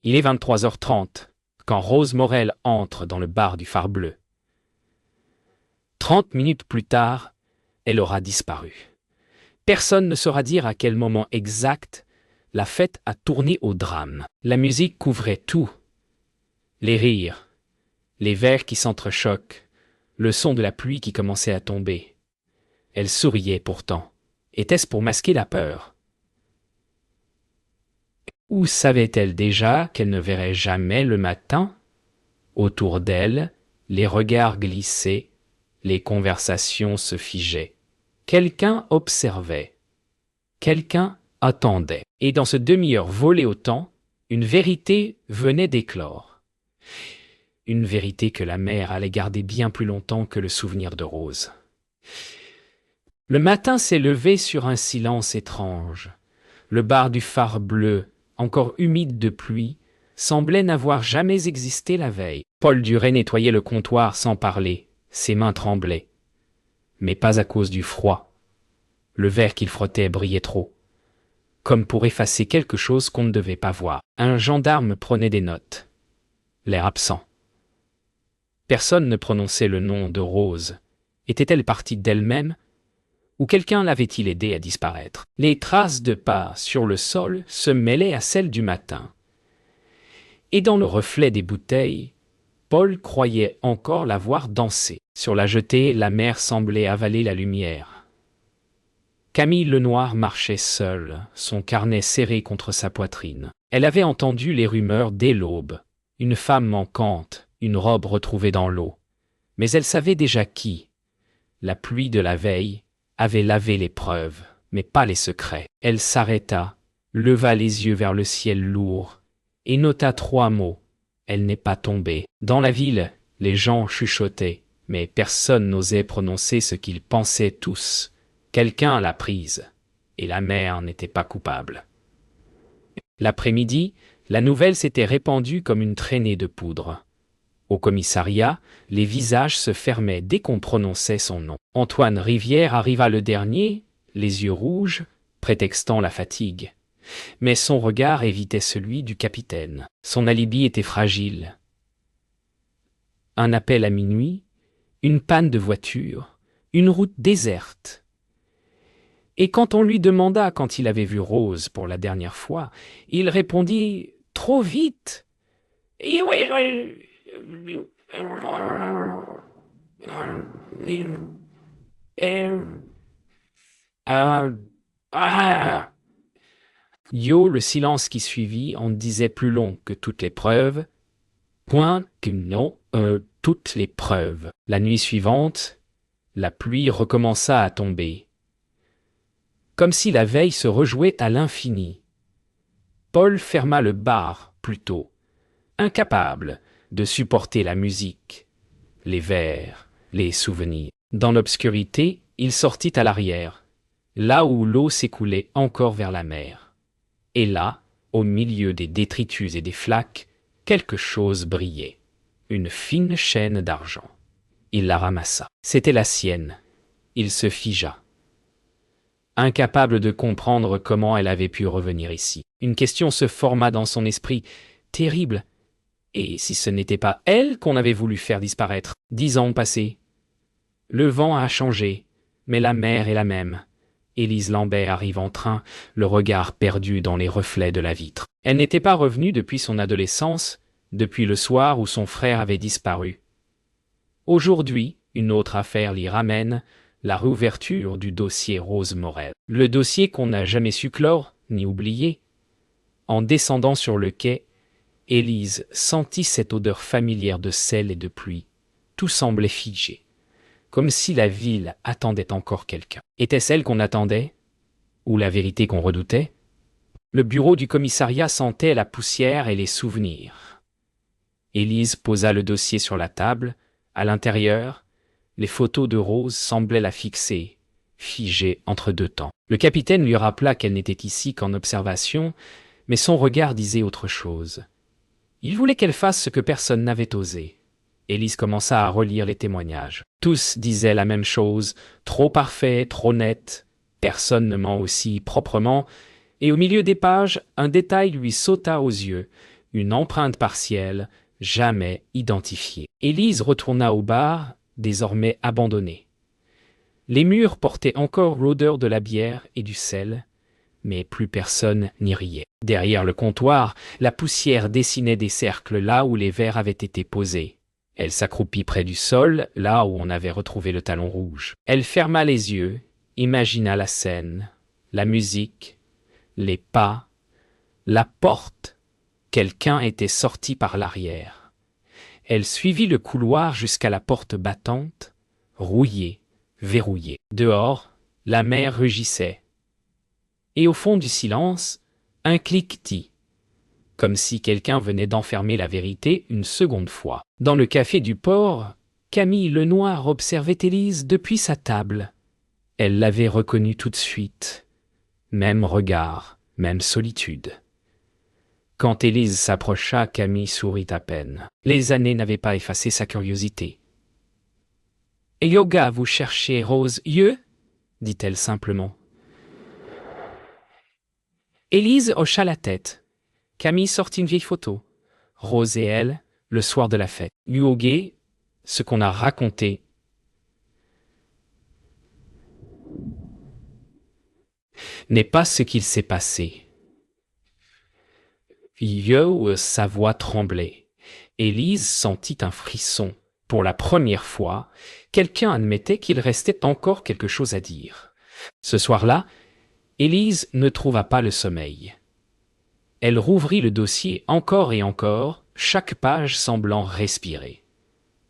Il est 23h30 quand Rose Morel entre dans le bar du Phare Bleu. 30 minutes plus tard, elle aura disparu. Personne ne saura dire à quel moment exact la fête a tourné au drame. La musique couvrait tout. Les rires, les verres qui s'entrechoquent, le son de la pluie qui commençait à tomber. Elle souriait pourtant. Était-ce pour masquer la peur? Ou savait-elle déjà qu'elle ne verrait jamais le matin? Autour d'elle, les regards glissaient, les conversations se figeaient. Quelqu'un observait. Quelqu'un attendait. Et dans ce demi-heure volée au temps, une vérité venait d'éclore. Une vérité que la mère allait garder bien plus longtemps que le souvenir de Rose. Le matin s'est levé sur un silence étrange. Le bar du Phare Bleu, encore humide de pluie, semblait n'avoir jamais existé la veille. Paul Duret nettoyait le comptoir sans parler. Ses mains tremblaient. Mais pas à cause du froid. Le verre qu'il frottait brillait trop. Comme pour effacer quelque chose qu'on ne devait pas voir. Un gendarme prenait des notes. L'air absent. Personne ne prononçait le nom de Rose. Était-elle partie d'elle-même? Ou quelqu'un l'avait-il aidée à disparaître? Les traces de pas sur le sol se mêlaient à celles du matin. Et dans le reflet des bouteilles, Paul croyait encore la voir danser. Sur la jetée, la mer semblait avaler la lumière. Camille Lenoir marchait seule, son carnet serré contre sa poitrine. Elle avait entendu les rumeurs dès l'aube. Une femme manquante, une robe retrouvée dans l'eau. Mais elle savait déjà qui. La pluie de la veille avait lavé les preuves, mais pas les secrets. Elle s'arrêta, leva les yeux vers le ciel lourd, et nota 3 mots. Elle n'est pas tombée. Dans la ville, les gens chuchotaient, mais personne n'osait prononcer ce qu'ils pensaient tous. Quelqu'un l'a prise, et la mère n'était pas coupable. L'après-midi, la nouvelle s'était répandue comme une traînée de poudre. Au commissariat, les visages se fermaient dès qu'on prononçait son nom. Antoine Rivière arriva le dernier, les yeux rouges, prétextant la fatigue. Mais son regard évitait celui du capitaine. Son alibi était fragile. Un appel à minuit, une panne de voiture, une route déserte. Et quand on lui demanda quand il avait vu Rose pour la dernière fois, il répondit « Trop vite !» Yo, le silence qui suivit en disait plus long que toutes les preuves. Point que non, toutes les preuves. La nuit suivante, la pluie recommença à tomber. Comme si la veille se rejouait à l'infini. Paul ferma le bar, plutôt, incapable de supporter la musique, les vers, les souvenirs. Dans l'obscurité, il sortit à l'arrière, là où l'eau s'écoulait encore vers la mer. Et là, au milieu des détritus et des flaques, quelque chose brillait. Une fine chaîne d'argent. Il la ramassa. C'était la sienne. Il se figea. Incapable de comprendre comment elle avait pu revenir ici. Une question se forma dans son esprit, terrible. Et si ce n'était pas elle qu'on avait voulu faire disparaître? 10 ans ont passé. Le vent a changé, mais la mer est la même. Élise Lambert arrive en train, le regard perdu dans les reflets de la vitre. Elle n'était pas revenue depuis son adolescence, depuis le soir où son frère avait disparu. Aujourd'hui, une autre affaire l'y ramène, la réouverture du dossier Rose Morel. Le dossier qu'on n'a jamais su clore, ni oublier. En descendant sur le quai, Élise sentit cette odeur familière de sel et de pluie. Tout semblait figé, comme si la ville attendait encore quelqu'un. Était-ce elle qu'on attendait? Ou la vérité qu'on redoutait? Le bureau du commissariat sentait la poussière et les souvenirs. Élise posa le dossier sur la table. À l'intérieur, les photos de Rose semblaient la fixer, figée entre deux temps. Le capitaine lui rappela qu'elle n'était ici qu'en observation, mais son regard disait autre chose. Il voulait qu'elle fasse ce que personne n'avait osé. Élise commença à relire les témoignages. Tous disaient la même chose, trop parfait, trop net. Personne ne ment aussi proprement. Et au milieu des pages, un détail lui sauta aux yeux. une empreinte partielle, jamais identifiée. Élise retourna au bar, désormais abandonné. Les murs portaient encore l'odeur de la bière et du sel, mais plus personne n'y riait. Derrière le comptoir, la poussière dessinait des cercles là où les verres avaient été posés. Elle s'accroupit près du sol, là où on avait retrouvé le talon rouge. Elle ferma les yeux, imagina la scène, la musique, les pas, la porte. Quelqu'un était sorti par l'arrière. Elle suivit le couloir jusqu'à la porte battante, rouillée, verrouillée. Dehors, la mer rugissait. Et au fond du silence, un cliquetis, comme si quelqu'un venait d'enfermer la vérité une seconde fois. Dans le café du port, Camille Lenoir observait Élise depuis sa table. Elle l'avait reconnue tout de suite. Même regard, même solitude. Quand Élise s'approcha, Camille sourit à peine. Les années n'avaient pas effacé sa curiosité. « Yoga, vous cherchez Rose Yeux ?» dit-elle simplement. Élise hocha la tête. Camille sortit une vieille photo. Rose et elle, le soir de la fête. Yoga, ce qu'on a raconté. N'est pas ce qu'il s'est passé. Yo, sa voix tremblait. Élise sentit un frisson. Pour la première fois, quelqu'un admettait qu'il restait encore quelque chose à dire. Ce soir-là, Élise ne trouva pas le sommeil. Elle rouvrit le dossier encore et encore, chaque page semblant respirer.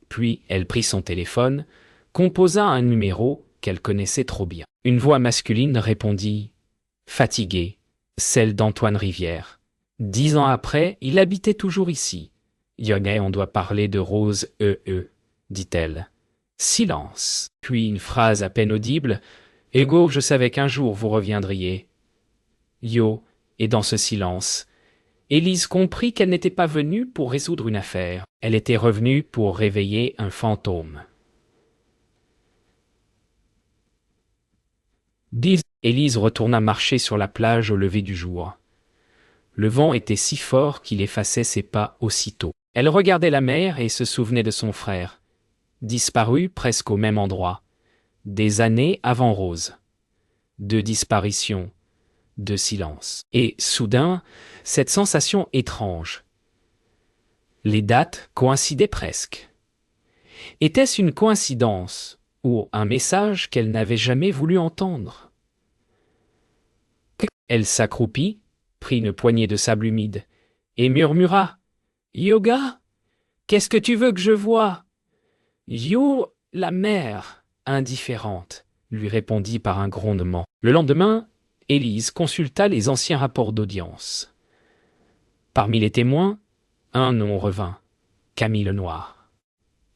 Puis elle prit son téléphone, composa un numéro qu'elle connaissait trop bien. Une voix masculine répondit « Fatigué », celle d'Antoine Rivière. 10 ans après, il habitait toujours ici. « Yoga, on doit parler de Rose dit-elle. Silence. Puis une phrase à peine audible. « Ego, je savais qu'un jour vous reviendriez. » Yo, et dans ce silence, Élise comprit qu'elle n'était pas venue pour résoudre une affaire. Elle était revenue pour réveiller un fantôme. Élise retourna marcher sur la plage au lever du jour. Le vent était si fort qu'il effaçait ses pas aussitôt. Elle regardait la mer et se souvenait de son frère, disparu presque au même endroit, des années avant Rose. 2 disparitions, 2 silences. Et soudain, cette sensation étrange. Les dates coïncidaient presque. Était-ce une coïncidence ou un message qu'elle n'avait jamais voulu entendre? Elle s'accroupit, prit une poignée de sable humide et murmura « Yoga, qu'est-ce que tu veux que je voie ?»« Yo, la mer, indifférente, » lui répondit par un grondement. Le lendemain, Élise consulta les anciens rapports d'audience. Parmi les témoins, un nom revint, Camille Lenoir.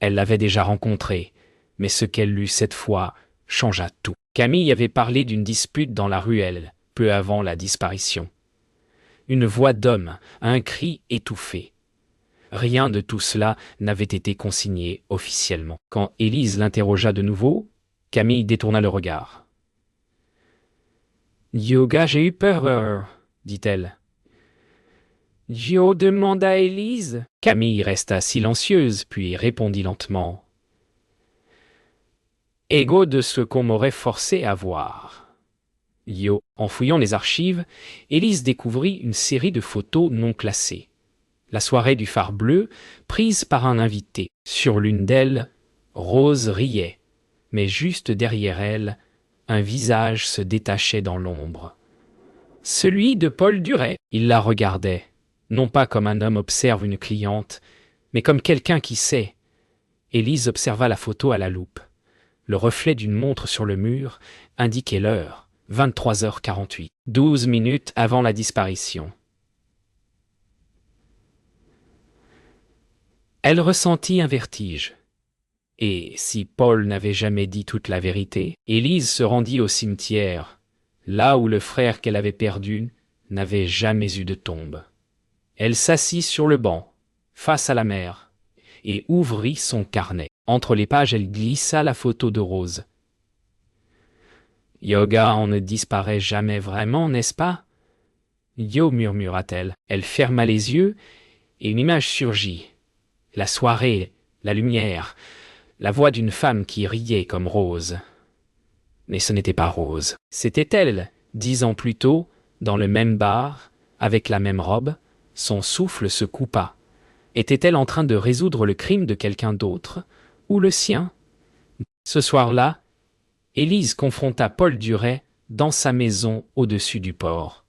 Elle l'avait déjà rencontré, mais ce qu'elle lut cette fois changea tout. Camille avait parlé d'une dispute dans la ruelle, peu avant la disparition. Une voix d'homme, un cri étouffé. Rien de tout cela n'avait été consigné officiellement. Quand Élise l'interrogea de nouveau, Camille détourna le regard. « Yoga, j'ai eu peur, dit-elle. »« Yo demande à Élise. » Camille resta silencieuse, puis répondit lentement. « Ego de ce qu'on m'aurait forcé à voir. » Yo. En fouillant les archives, Élise découvrit une série de photos non classées. La soirée du phare bleu, prise par un invité. Sur l'une d'elles, Rose riait, mais juste derrière elle, un visage se détachait dans l'ombre. Celui de Paul Duret. Il la regardait, non pas comme un homme observe une cliente, mais comme quelqu'un qui sait. Élise observa la photo à la loupe. Le reflet d'une montre sur le mur indiquait l'heure. 23h48, 12 minutes avant la disparition. Elle ressentit un vertige. Et si Paul n'avait jamais dit toute la vérité, Élise se rendit au cimetière, là où le frère qu'elle avait perdu n'avait jamais eu de tombe. Elle s'assit sur le banc, face à la mer, et ouvrit son carnet. Entre les pages, elle glissa la photo de Rose. « Yoga, on ne disparaît jamais vraiment, n'est-ce pas ?»« Yo, murmura-t-elle. Elle ferma les yeux et une image surgit. La soirée, la lumière, la voix d'une femme qui riait comme Rose. Mais ce n'était pas Rose. C'était elle, 10 ans plus tôt, dans le même bar, avec la même robe. Son souffle se coupa. Était-elle en train de résoudre le crime de quelqu'un d'autre, ou le sien? Ce soir-là, Élise confronta Paul Duret dans sa maison au-dessus du port.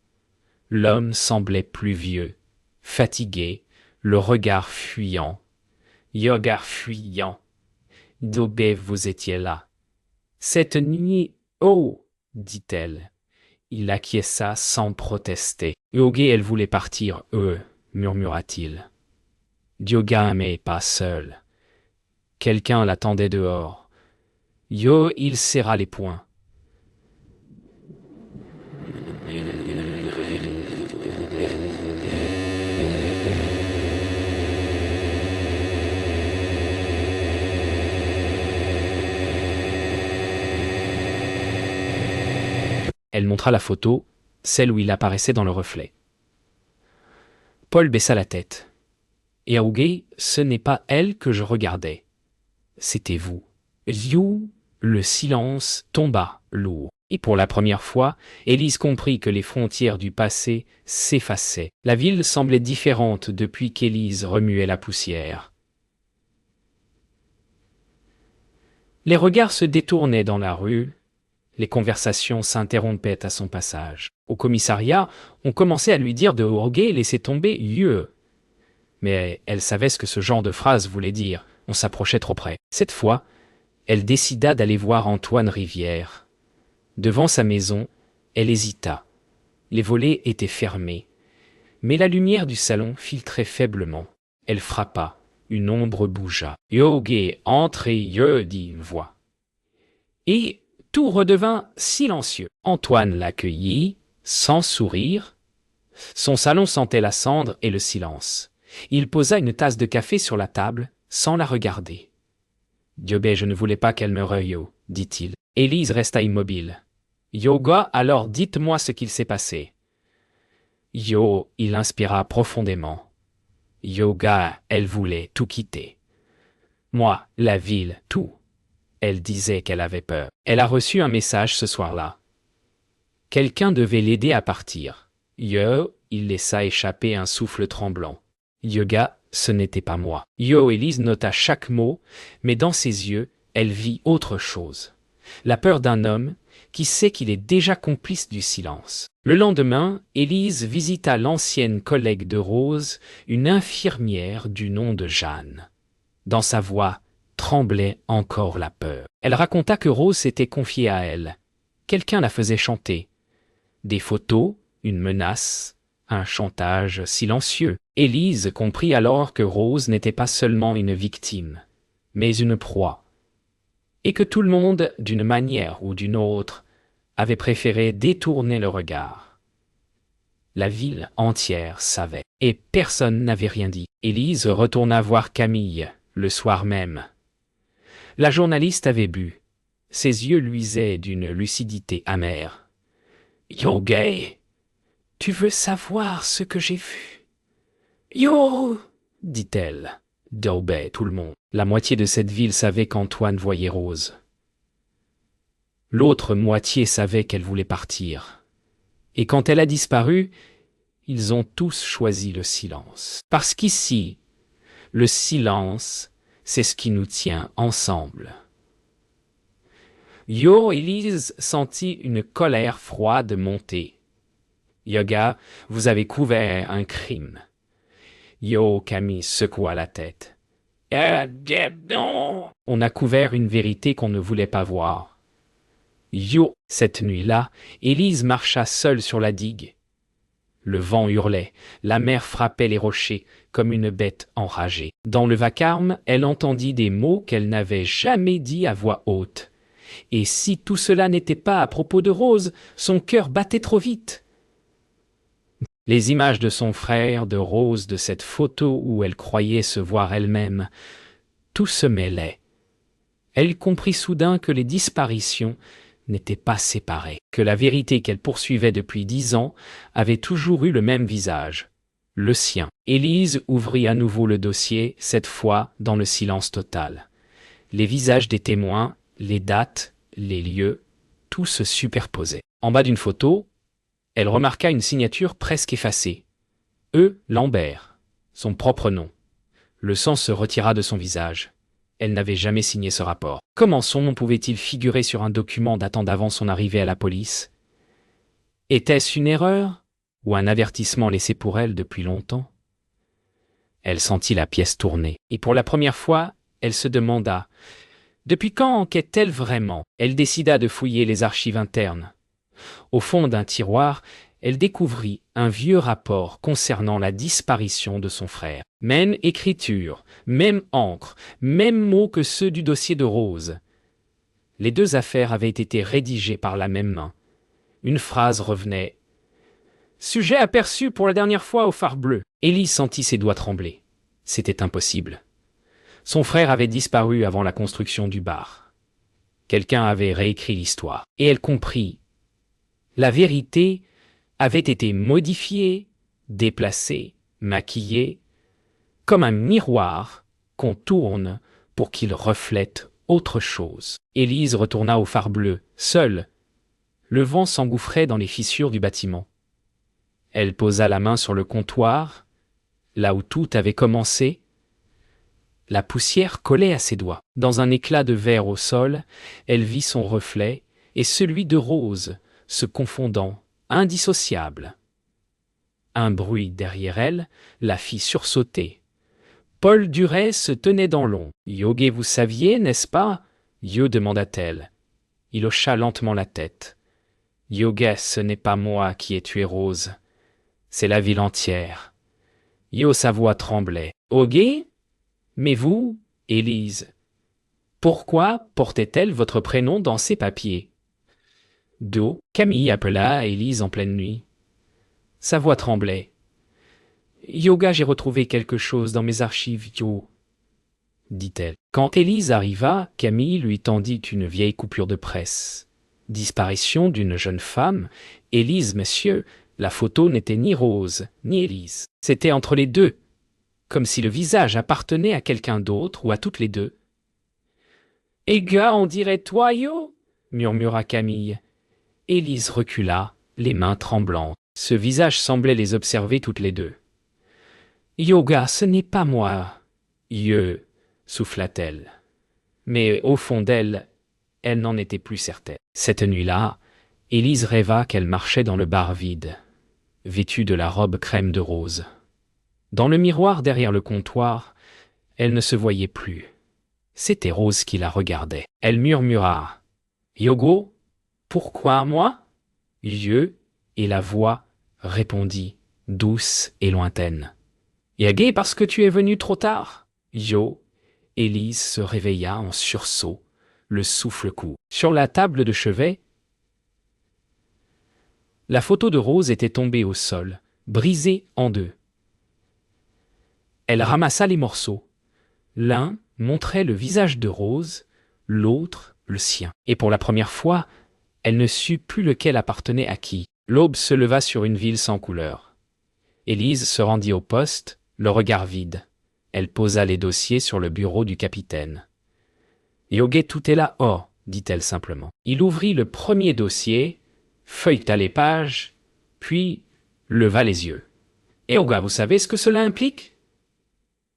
L'homme semblait plus vieux, fatigué, le regard fuyant. Yoga fuyant. Dobé, vous étiez là. Cette nuit, oh, dit-elle. Il acquiesça sans protester. Yoga, elle voulait partir, murmura-t-il. Dioga, mais pas seul. Quelqu'un l'attendait dehors. Yo, il serra les poings. Elle montra la photo, celle où il apparaissait dans le reflet. Paul baissa la tête. Et Augé, ce n'est pas elle que je regardais. C'était vous. You, le silence tomba lourd. Et pour la première fois, Élise comprit que les frontières du passé s'effaçaient. La ville semblait différente depuis qu'Élise remuait la poussière. Les regards se détournaient dans la rue, les conversations s'interrompaient à son passage. Au commissariat, on commençait à lui dire de hoguer et laisser tomber « yeux ». Mais elle savait ce que ce genre de phrase voulait dire. On s'approchait trop près. Cette fois, elle décida d'aller voir Antoine Rivière. Devant sa maison, elle hésita. Les volets étaient fermés, mais la lumière du salon filtrait faiblement. Elle frappa. Une ombre bougea. « Yogué, entrez, dit une voix. Et tout redevint silencieux. Antoine l'accueillit, sans sourire. Son salon sentait la cendre et le silence. Il posa une tasse de café sur la table, sans la regarder. « Diobé, je ne voulais pas qu'elle meure, yo, dit-il. Élise resta immobile. « Yoga, alors dites-moi ce qu'il s'est passé. » Yo, il inspira profondément. Yoga, elle voulait tout quitter. Moi, la ville, tout. Elle disait qu'elle avait peur. Elle a reçu un message ce soir-là. Quelqu'un devait l'aider à partir. Yo, il laissa échapper un souffle tremblant. Yoga, ce n'était pas moi. Yo, Élise nota chaque mot, mais dans ses yeux, elle vit autre chose. La peur d'un homme qui sait qu'il est déjà complice du silence. Le lendemain, Élise visita l'ancienne collègue de Rose, une infirmière du nom de Jeanne. Dans sa voix tremblait encore la peur. Elle raconta que Rose s'était confiée à elle. Quelqu'un la faisait chanter. Des photos, une menace, un chantage silencieux. Élise comprit alors que Rose n'était pas seulement une victime, mais une proie. Et que tout le monde, d'une manière ou d'une autre, avait préféré détourner le regard. La ville entière savait, et personne n'avait rien dit. Élise retourna voir Camille, le soir même. La journaliste avait bu. Ses yeux luisaient d'une lucidité amère. « Yogué, tu veux savoir ce que j'ai vu ?»« Yo !» dit-elle. D'obé tout le monde. La moitié de cette ville savait qu'Antoine voyait Rose. L'autre moitié savait qu'elle voulait partir. Et quand elle a disparu, ils ont tous choisi le silence. Parce qu'ici, le silence, c'est ce qui nous tient ensemble. Yo, Élise sentit une colère froide monter. Yoga, vous avez couvert un crime. Yo, Camille secoua la tête. Non. On a couvert une vérité qu'on ne voulait pas voir. Yo, cette nuit-là, Élise marcha seule sur la digue. Le vent hurlait, la mer frappait les rochers comme une bête enragée. Dans le vacarme, elle entendit des mots qu'elle n'avait jamais dits à voix haute. Et si tout cela n'était pas à propos de Rose, son cœur battait trop vite. Les images de son frère, de Rose, de cette photo où elle croyait se voir elle-même, tout se mêlait. Elle comprit soudain que les disparitions n'étaient pas séparées, que la vérité qu'elle poursuivait depuis 10 ans avait toujours eu le même visage, le sien. Élise ouvrit à nouveau le dossier, cette fois dans le silence total. Les visages des témoins, les dates, les lieux, tout se superposait. En bas d'une photo, elle remarqua une signature presque effacée. E. Lambert. Son propre nom. Le sang se retira de son visage. Elle n'avait jamais signé ce rapport. Comment son nom pouvait-il figurer sur un document datant d'avant son arrivée à la police? Était-ce une erreur ou un avertissement laissé pour elle depuis longtemps? Elle sentit la pièce tourner, et pour la première fois, elle se demanda « Depuis quand enquête-t-elle vraiment ?» Elle décida de fouiller les archives internes. Au fond d'un tiroir, elle découvrit un vieux rapport concernant la disparition de son frère. Même écriture, même encre, même mots que ceux du dossier de Rose. Les deux affaires avaient été rédigées par la même main. Une phrase revenait « Sujet aperçu pour la dernière fois au phare bleu ». Élise sentit ses doigts trembler. C'était impossible. Son frère avait disparu avant la construction du bar. Quelqu'un avait réécrit l'histoire. Et elle comprit. La vérité avait été modifiée, déplacée, maquillée, comme un miroir qu'on tourne pour qu'il reflète autre chose. Élise retourna au phare bleu, seule. Le vent s'engouffrait dans les fissures du bâtiment. Elle posa la main sur le comptoir, là où tout avait commencé. La poussière collait à ses doigts. Dans un éclat de verre au sol, elle vit son reflet et celui de Rose, se confondant, indissociables. Un bruit derrière elle la fit sursauter. Paul Duret se tenait dans l'ombre. « Yogué, vous saviez, n'est-ce pas ?» Yo demanda-t-elle. Il hocha lentement la tête. « Yogué, ce n'est pas moi qui ai tué Rose. C'est la ville entière. » Yo, sa voix tremblait. « Yogué ? Mais vous, Élise, pourquoi portait-elle votre prénom dans ces papiers ?» Do, Camille appela Élise en pleine nuit. Sa voix tremblait. « Yoga, j'ai retrouvé quelque chose dans mes archives, Yo, » dit-elle. Quand Élise arriva, Camille lui tendit une vieille coupure de presse. Disparition d'une jeune femme. Élise, monsieur, la photo n'était ni Rose, ni Élise. C'était entre les deux, comme si le visage appartenait à quelqu'un d'autre ou à toutes les deux. « Eh gars, on dirait toi, Yo » murmura Camille. Élise recula, les mains tremblantes. Ce visage semblait les observer toutes les deux. « Yoga, ce n'est pas moi. »« Ye » souffla-t-elle. Mais au fond d'elle, elle n'en était plus certaine. Cette nuit-là, Élise rêva qu'elle marchait dans le bar vide, vêtue de la robe crème de Rose. Dans le miroir derrière le comptoir, elle ne se voyait plus. C'était Rose qui la regardait. Elle murmura « Yogo, pourquoi moi ?» Yeux et la voix répondit, douce et lointaine. « Yagé, parce que tu es venu trop tard ?» Yo, Élise se réveilla en sursaut, le souffle court. Sur la table de chevet, la photo de Rose était tombée au sol, brisée en deux. Elle ramassa les morceaux. L'un montrait le visage de Rose, l'autre le sien. Et pour la première fois, elle ne sut plus lequel appartenait à qui. L'aube se leva sur une ville sans couleur. Élise se rendit au poste, le regard vide. Elle posa les dossiers sur le bureau du capitaine. « Yogué, tout est là, oh » dit-elle simplement. Il ouvrit le premier dossier, feuilleta les pages, puis leva les yeux. « Yoga, vous savez ce que cela implique ?»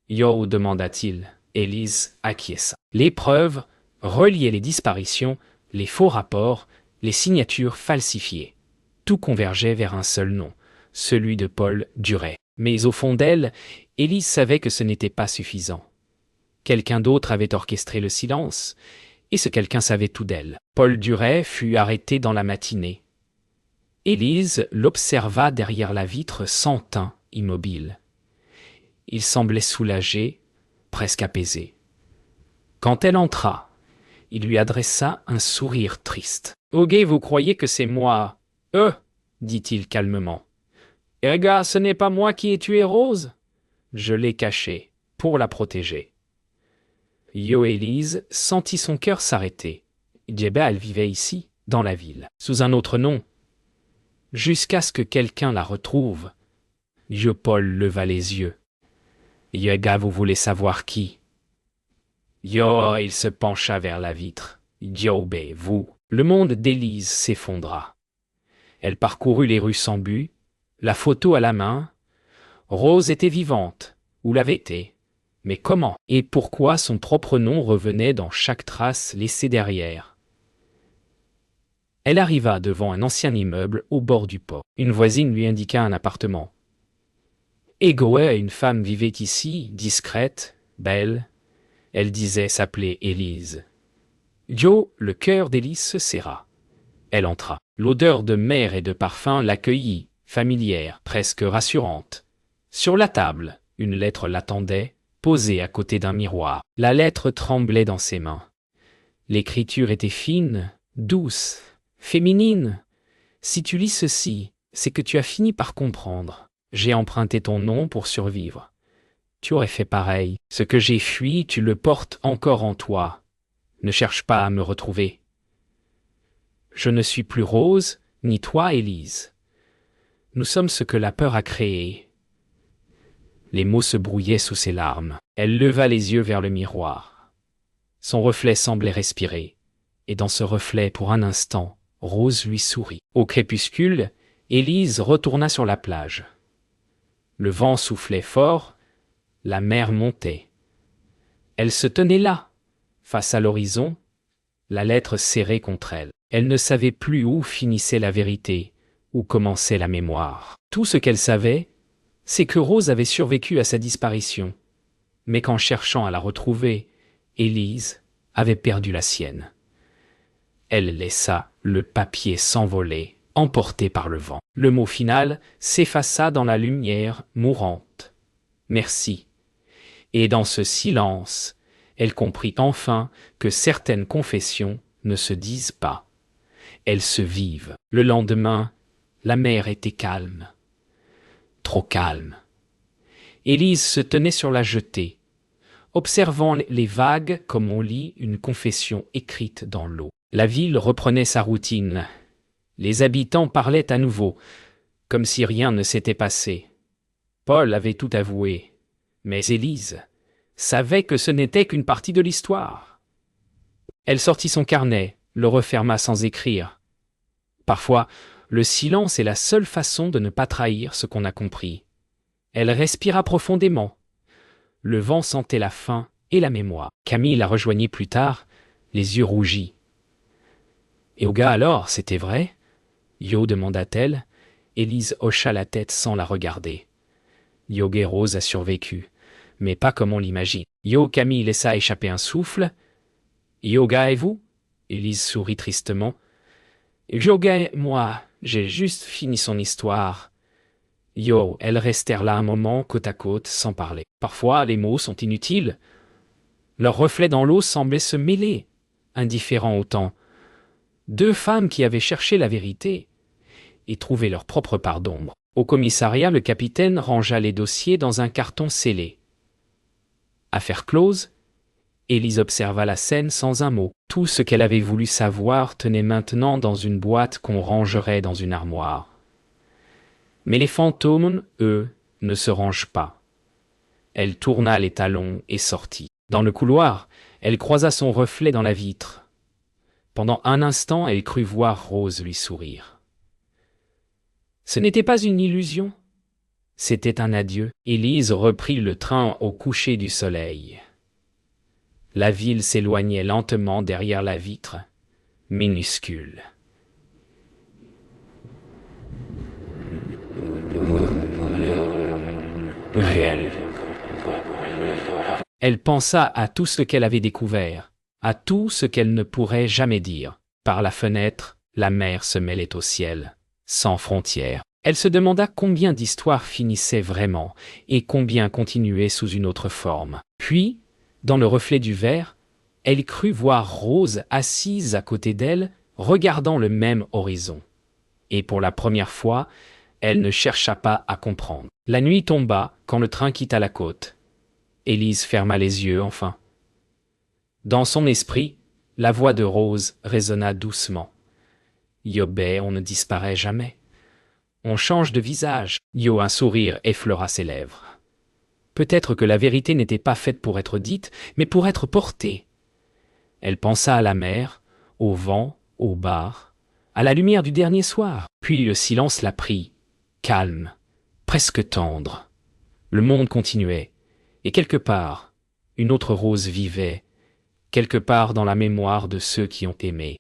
Yo, demanda-t-il. Élise acquiesça. Les preuves reliaient les disparitions, les faux rapports, les signatures falsifiées. Tout convergeait vers un seul nom, celui de Paul Duret. Mais au fond d'elle, Élise savait que ce n'était pas suffisant. Quelqu'un d'autre avait orchestré le silence, et ce quelqu'un savait tout d'elle. Paul Duret fut arrêté dans la matinée. Élise l'observa derrière la vitre sans teint, immobile. Il semblait soulagé, presque apaisé. Quand elle entra, il lui adressa un sourire triste. « Yogué, vous croyez que c'est moi ?»« dit-il calmement. « Eh gars, ce n'est pas moi qui ai tué Rose. Je l'ai cachée, pour la protéger. » Yo Élise sentit son cœur s'arrêter. Djeba, elle vivait ici, dans la ville, sous un autre nom, jusqu'à ce que quelqu'un la retrouve. Paul leva les yeux. Yoga, vous voulez savoir qui? Il se pencha vers la vitre. Vous. Le monde d'Élise s'effondra. Elle parcourut les rues sans but, la photo à la main. Rose était vivante, ou l'avait été. Mais comment et pourquoi son propre nom revenait dans chaque trace laissée derrière? Elle arriva devant un ancien immeuble au bord du port. Une voisine lui indiqua un appartement. Une femme vivait ici, discrète, belle. Elle disait s'appeler Élise. Le cœur d'Élise se serra. Elle entra. L'odeur de mer et de parfum l'accueillit, familière, presque rassurante. Sur la table, une lettre l'attendait, posée à côté d'un miroir. La lettre tremblait dans ses mains. L'écriture était fine, douce, féminine. Si tu lis ceci, c'est que tu as fini par comprendre. J'ai emprunté ton nom pour survivre. Tu aurais fait pareil. Ce que j'ai fui, tu le portes encore en toi. Ne cherche pas à me retrouver. Je ne suis plus Rose, ni toi, Élise. Nous sommes ce que la peur a créé. Les mots se brouillaient sous ses larmes. Elle leva les yeux vers le miroir. Son reflet semblait respirer. Et dans ce reflet, pour un instant, Rose lui sourit. Au crépuscule, Élise retourna sur la plage. Le vent soufflait fort, la mer montait. Elle se tenait là, face à l'horizon, la lettre serrée contre elle. Elle ne savait plus où finissait la vérité, où commençait la mémoire. Tout ce qu'elle savait, c'est que Rose avait survécu à sa disparition, mais qu'en cherchant à la retrouver, Élise avait perdu la sienne. Elle laissa le papier s'envoler, emporté par le vent. Le mot final s'effaça dans la lumière mourante. Merci. Et dans ce silence, elle comprit enfin que certaines confessions ne se disent pas. Elles se vivent. Le lendemain, la mer était calme. Trop calme. Élise se tenait sur la jetée, observant les vagues comme on lit une confession écrite dans l'eau. La ville reprenait sa routine. Les habitants parlaient à nouveau, comme si rien ne s'était passé. Paul avait tout avoué, mais Élise savait que ce n'était qu'une partie de l'histoire. Elle sortit son carnet, le referma sans écrire. Parfois, le silence est la seule façon de ne pas trahir ce qu'on a compris. Elle respira profondément. Le vent sentait la faim et la mémoire. Camille la rejoignit plus tard, les yeux rougis. « Et Yoga alors, c'était vrai ?» demanda-t-elle. Élise hocha la tête sans la regarder. Yoga Rose a survécu, mais pas comme on l'imagine. Camille laissa échapper un souffle. Yoga et vous? Élise sourit tristement. Yoga et moi, j'ai juste fini son histoire. Elles restèrent là un moment côte à côte sans parler. Parfois, les mots sont inutiles. Leurs reflets dans l'eau semblaient se mêler, indifférents au temps. Deux femmes qui avaient cherché la vérité et trouvé leur propre part d'ombre. Au commissariat, le capitaine rangea les dossiers dans un carton scellé. Affaire close, Élise observa la scène sans un mot. Tout ce qu'elle avait voulu savoir tenait maintenant dans une boîte qu'on rangerait dans une armoire. Mais les fantômes, eux, ne se rangent pas. Elle tourna les talons et sortit. Dans le couloir, elle croisa son reflet dans la vitre. Pendant un instant, elle crut voir Rose lui sourire. Ce n'était pas une illusion. C'était un adieu. Élise reprit le train au coucher du soleil. La ville s'éloignait lentement derrière la vitre, minuscule. Elle pensa à tout ce qu'elle avait découvert, à tout ce qu'elle ne pourrait jamais dire. Par la fenêtre, la mer se mêlait au ciel, sans frontières. Elle se demanda combien d'histoires finissaient vraiment et combien continuaient sous une autre forme. Puis, dans le reflet du verre, elle crut voir Rose assise à côté d'elle, regardant le même horizon. Et pour la première fois, elle ne chercha pas à comprendre. La nuit tomba quand le train quitta la côte. Élise ferma les yeux enfin. Dans son esprit, la voix de Rose résonna doucement. On ne disparaît jamais. On change de visage. Yo, un sourire effleura ses lèvres. Peut-être que la vérité n'était pas faite pour être dite, mais pour être portée. Elle pensa à la mer, au vent, au bar, à la lumière du dernier soir. Puis le silence la prit, calme, presque tendre. Le monde continuait, et quelque part, une autre rose vivait, quelque part dans la mémoire de ceux qui ont aimé.